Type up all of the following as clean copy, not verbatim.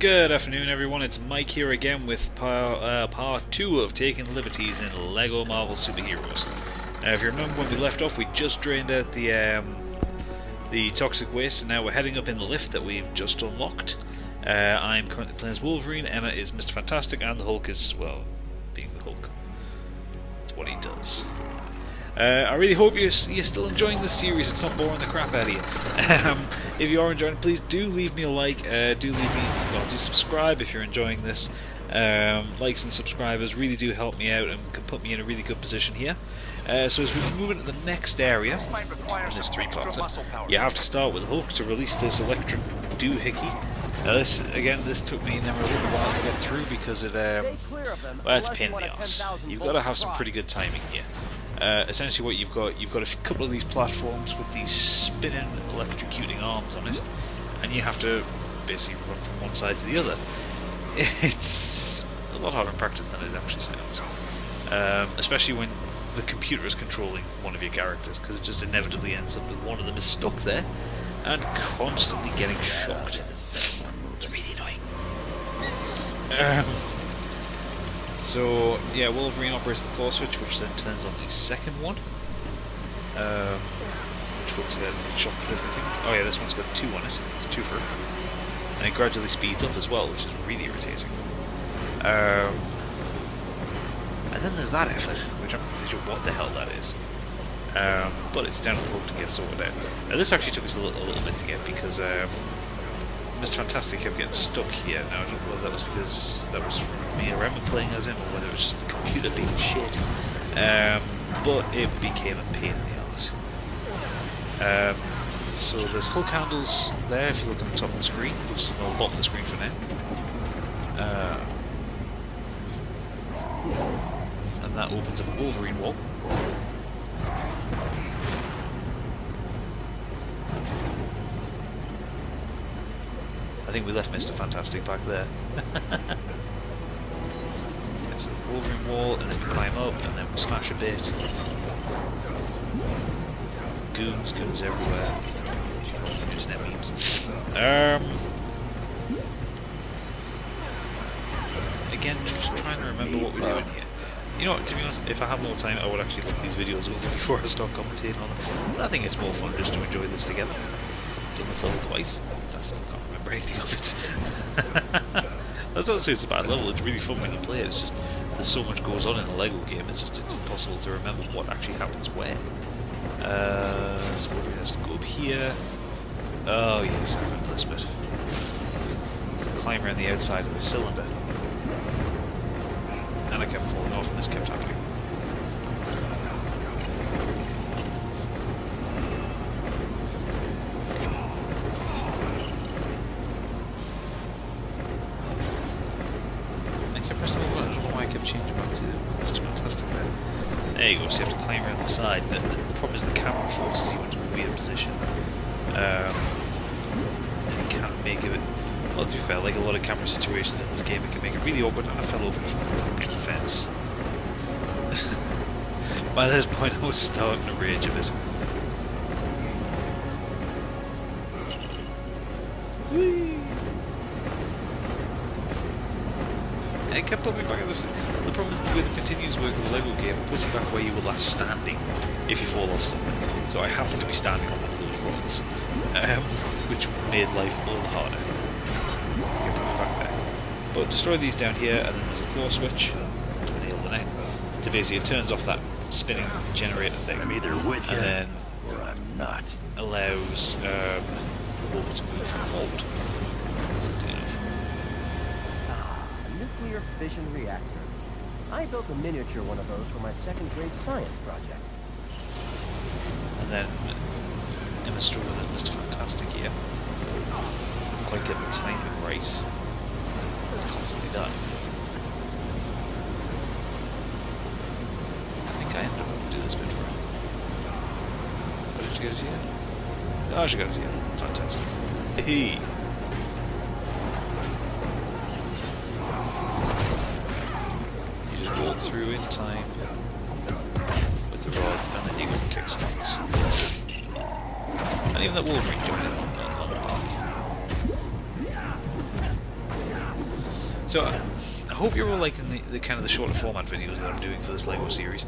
Good afternoon, everyone. It's Mike here again with part 2 of Taking Liberties in LEGO Marvel Superheroes. If you remember when we left off, we just drained out the toxic waste, and now we're heading up in the lift that we've just unlocked. I'm currently playing as Wolverine, Emma is Mr. Fantastic, and the Hulk is, well, being the Hulk. It's what he does. I really hope you're still enjoying this series. It's not boring the crap out of you. If you are enjoying it, please do leave me a like. Do subscribe if you're enjoying this. Likes and subscribers really do help me out and can put me in a really good position here. So as we move into the next area, and there's 3 parts, you have to start with Hulk to release this electric doohickey. This took me never a little while to get through because it, well, it's a pain in the arse. You've got to have some pretty good timing here. Essentially what you've got a couple of these platforms with these spinning electrocuting arms on it, and you have to basically run from one side to the other. It's a lot harder in practice than it actually sounds, especially when the computer is controlling one of your characters, because it just inevitably ends up with one of them is stuck there and constantly getting shocked. It's really annoying. So, yeah, Wolverine operates the claw switch, which then turns on the second one. Which works to get shocked with, I think. Oh yeah, this one's got 2 on it. It's a twofer. And it gradually speeds up as well, which is really irritating. And then there's that effort, which I'm not sure what the hell that is. But it's down to the Hulk to get sorted out. Now this actually took us a little bit to get, because Mr. Fantastic kept getting stuck here. Now I don't know whether that was because that was me or Emma playing as him, or whether it was just the computer being shit. But it became a pain in the arse. So there's Hulk handles there if you look on the top of the screen, which is on the bottom of the screen for now. And that opens up a Wolverine wall. I think we left Mr. Fantastic back there. It's a Wolverine wall, and then we climb up, and then we smash a bit. Goons everywhere. Just net memes. Again, just trying to remember what we're doing here. You know what, to be honest, if I have more time, I would actually look these videos over before I start commentating on them. But I think it's more fun just to enjoy this together. I've done this level twice. I still can't remember anything of it. That's not to say it's a bad level, it's really fun when you play it. It's just, there's so much goes on in a LEGO game, it's impossible to remember what actually happens where. So Wolverine has to go up here. Oh yes, I remember this bit. There's a climb around the outside of the cylinder. And I kept falling off, and this kept happening. I kept pressing the button, I don't know why I kept changing back to Mr. Fantastic there. There you go, so you have to climb around the side. The problem is the camera forces you into a weird position. And you can't make it... Well, to be fair, like a lot of camera situations in this game, it can make it really awkward, and I fell over the fucking fence. By this point, I was starting to rage a bit. Whee! It kept putting me back at this. The problem is the way the continuous work of the LEGO game puts you back where you were last standing if you fall off something. So I happened to be standing on one of those rods, which made life all the harder. Back there. But destroy these down here, and then there's a claw switch to nail the neck. To basically, it turns off that spinning generator thing. I'm either with you, and then or I'm not. Allows the ball to move from hold. A nuclear fission reactor. I built a miniature one of those for my 2nd grade science project. And then Emma's struggling with Mr. Fantastic here. Quite get the timing right. Constantly done. I think I ended up doing this bit for her. What did she go to here? Oh, she got it here. Fantastic. Hey. You just walk through in time with the rods, and then you go kick starts. And even that Wolverine joined in on the path. So I hope you're all liking the kind of the shorter format videos that I'm doing for this LEGO series,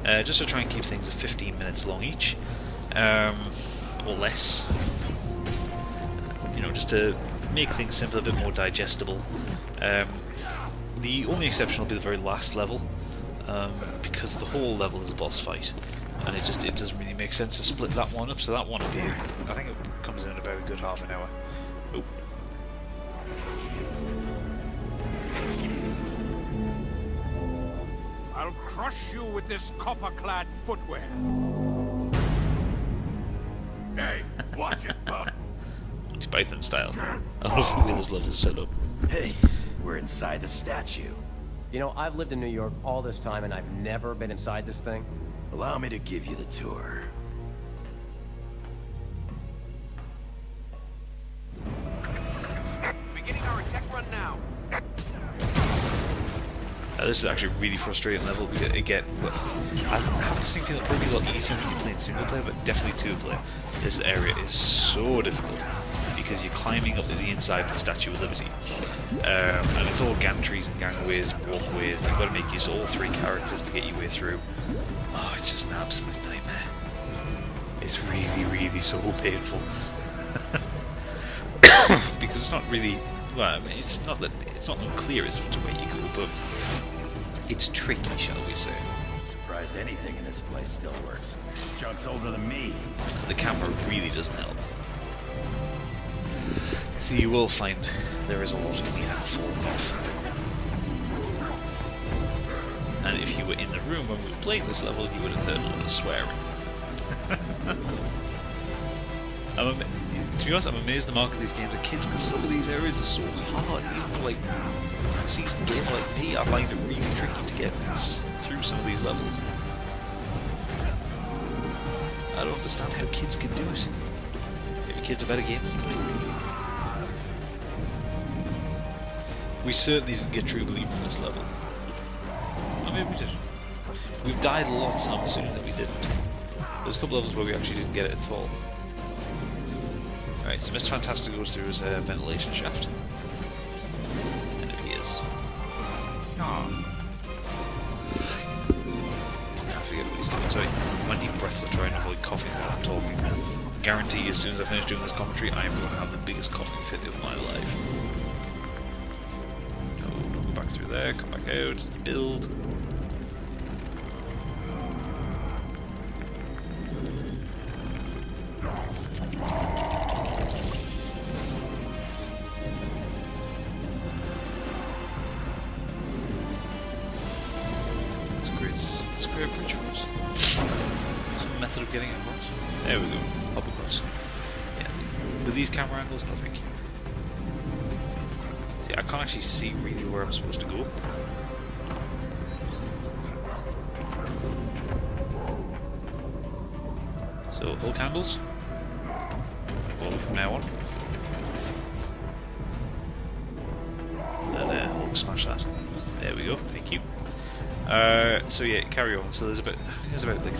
just to try and keep things at 15 minutes long each, or less. You know, just to make things simple, a bit more digestible. The only exception will be the very last level, because the whole level is a boss fight, and it doesn't really make sense to split that one up. So that one will be, I think it comes in about a good half an hour. Oh. I'll crush you with this copper-clad footwear. Hey, watch it, bub. Monty Python style. I love the way this level's set up. Hey, we're inside the statue. You know, I've lived in New York all this time and I've never been inside this thing. Allow me to give you the tour. Beginning our attack run now. This is actually a really frustrating level. Again, I have this thinking it'll probably be a lot easier when you're playing single player, but definitely two player. This area is so difficult because you're climbing up to the inside of the Statue of Liberty, and it's all gantries and gangways and walkways. You've got to make use of all three characters to get your way through. Oh, it's just an absolute nightmare. It's really, really so painful because it's not really. Well, I mean, it's not unclear as to where you go, but it's tricky, shall we say. Surprised anything in this place still works. This junk's older than me. The camera really doesn't help. So you will find there is a lot of the air falling off. And if you were in the room when we were playing this level, you would have heard a lot of swearing. To be honest, I'm amazed the market of these games are kids, because some of these areas are so hard, even for like a seasoned gamer like me. I find it really tricky to get through some of these levels. I don't understand how kids can do it. Maybe kids are better gamers than me. We certainly didn't get true believer in this level. I mean, we did. We've died a lot, so I'm assuming that we didn't. There's a couple levels where we actually didn't get it at all. Alright, so Mr. Fantastic goes through his ventilation shaft. And it appears. I forget what he's doing. Sorry, my deep breaths are trying to avoid coughing while I'm talking. Guarantee you, as soon as I finish doing this commentary, I am going to have the biggest coughing fit of my life. No, don't go back through there, come back out, build. Square bridge for us. Some method of getting across. There we go. Up across. Yeah. With these camera angles, no thank you. See, I can't actually see really where I'm supposed to go. So, all candles. All from now on. And Hulk smash that. There we go. Thank you. So yeah, carry on. So there's about like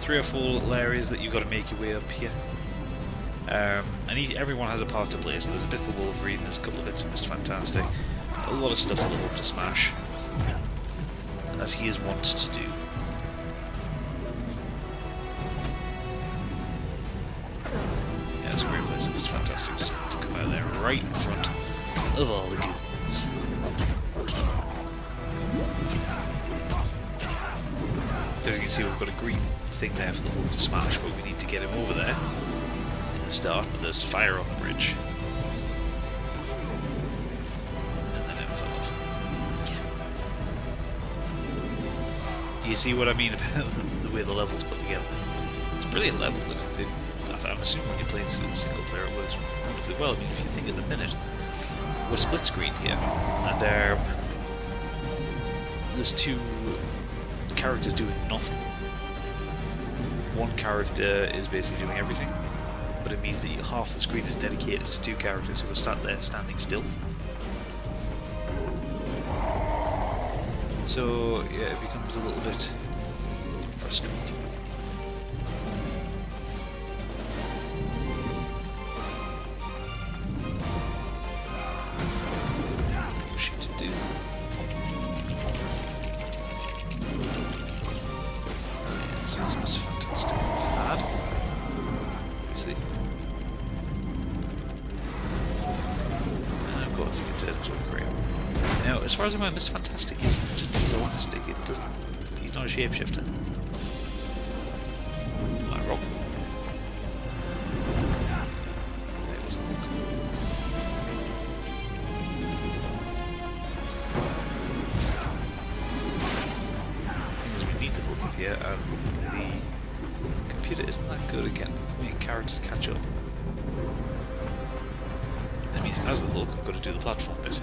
three or four little areas that you've got to make your way up here. And everyone has a part to play. So there's a bit for Wolverine, there's a couple of bits of Mr. Fantastic, a lot of stuff for the Hulk to smash, as he is wont to do. Yeah, it's a great place for Mr. Fantastic to come out there right in front of all the goons. So as you can see, we've got a green thing there for the Hulk to smash, but we need to get him over there in the start. But there's fire on the bridge, and then it fell off. Yeah. Do you see what I mean about the way the level's put together? It's a brilliant level. I'm assuming when you're playing single player, it works wonderfully well. I mean, if you think of the minute, we're split screened here, and there's two characters doing nothing. One character is basically doing everything, but it means that half the screen is dedicated to two characters who are sat there standing still. So yeah, it becomes a little bit frustrating. once you get to the aquarium. Now, as far as I know, Mr. Fantastic is just a one stick. It doesn't. He's not a shapeshifter. Am I wrong? That was the look. Thing is, we need to look up here, and the computer isn't that good at getting characters catch up. That means as the look, I've got to do the platform bit.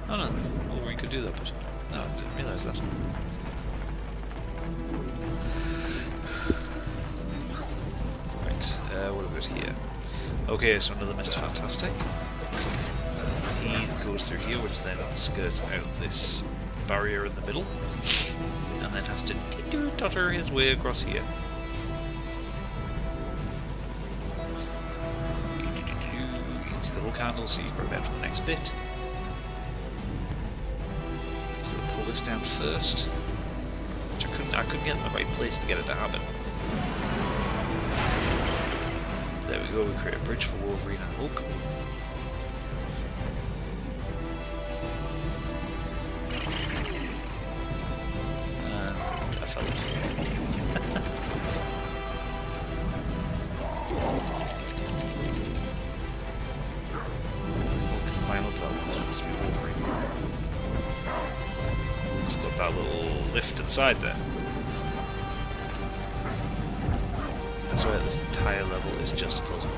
Oh no, Wolverine could do that, but no, I didn't realise that. Right, what about here? Okay, so another Mr. Fantastic. He goes through here, which then skirts out this barrier in the middle, and then has to tutter his way across here. You can see the little candle, so you can grab out for the next bit. This down first, which I couldn't get in the right place to get it to happen. There we go, we create a bridge for Wolverine and Hulk. And I fell off. Hulk can climb up that one, so it's Wolverine. It's got that little lift inside there. That's why this entire level is just a puzzle.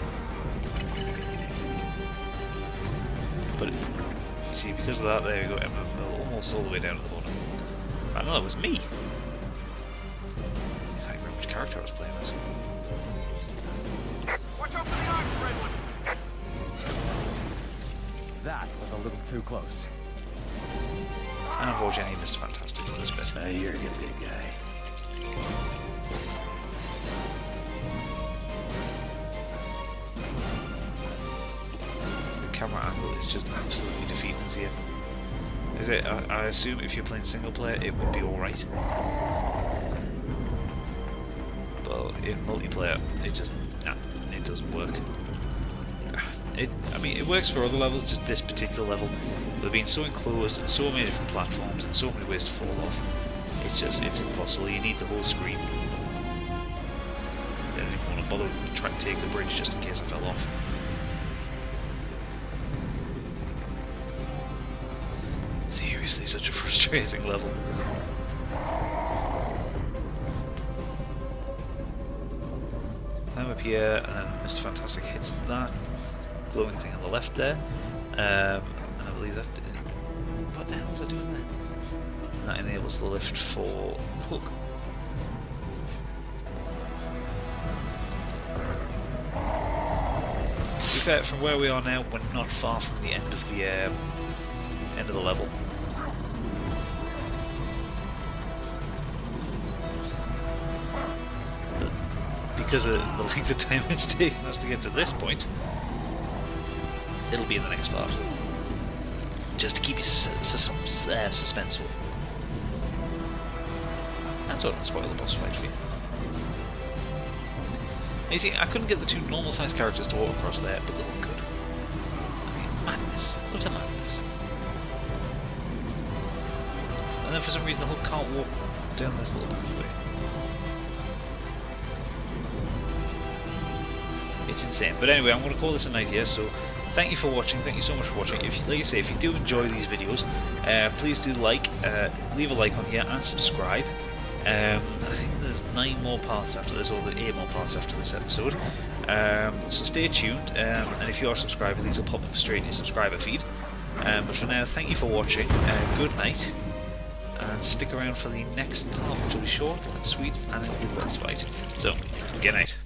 But, you see, because of that, there we go, Emma fell almost all the way down to the bottom. I know that was me! I can't remember which character I was playing as. Watch out for the arms, Red One! That was a little too close. And unfortunately, I need Mr. Fantastic for this bit. You're a big guy. The camera angle is just absolutely defeating us here. Is it? I assume if you're playing single player, it would be alright. But in multiplayer, it just... nah, it doesn't work. I mean, it works for other levels, just this particular level. They've been so enclosed and so many different platforms and so many ways to fall off. It's impossible. You need the whole screen. I didn't even want to bother trying to take the bridge just in case I fell off. Seriously, such a frustrating level. Climb up here, and then Mr. Fantastic hits that glowing thing on the left there. And I believe that... what the hell is that doing there? And that enables the lift for Hulk. To be fair, from where we are now, we're not far from the end of the level. But because of the length of time it's taken us to get to this point, it'll be in the next part. Just to keep you suspenseful. And sort of spoil the boss fight for you. Now you see, I couldn't get the two normal sized characters to walk across there, but the Hulk could. I mean, madness. Utter madness. And then for some reason the Hulk can't walk down this little pathway. It's insane. But anyway, I'm going to call this a night here, so thank you for watching. Thank you so much for watching. If, like I say, if you do enjoy these videos, please do leave a like on here and subscribe. I think there's 9 more parts after this, or 8 more parts after this episode. So stay tuned, and if you are a subscriber, these will pop up straight in your subscriber feed. But for now, thank you for watching. Good night, and stick around for the next part, which will be short and sweet and a good boss fight. So, good night.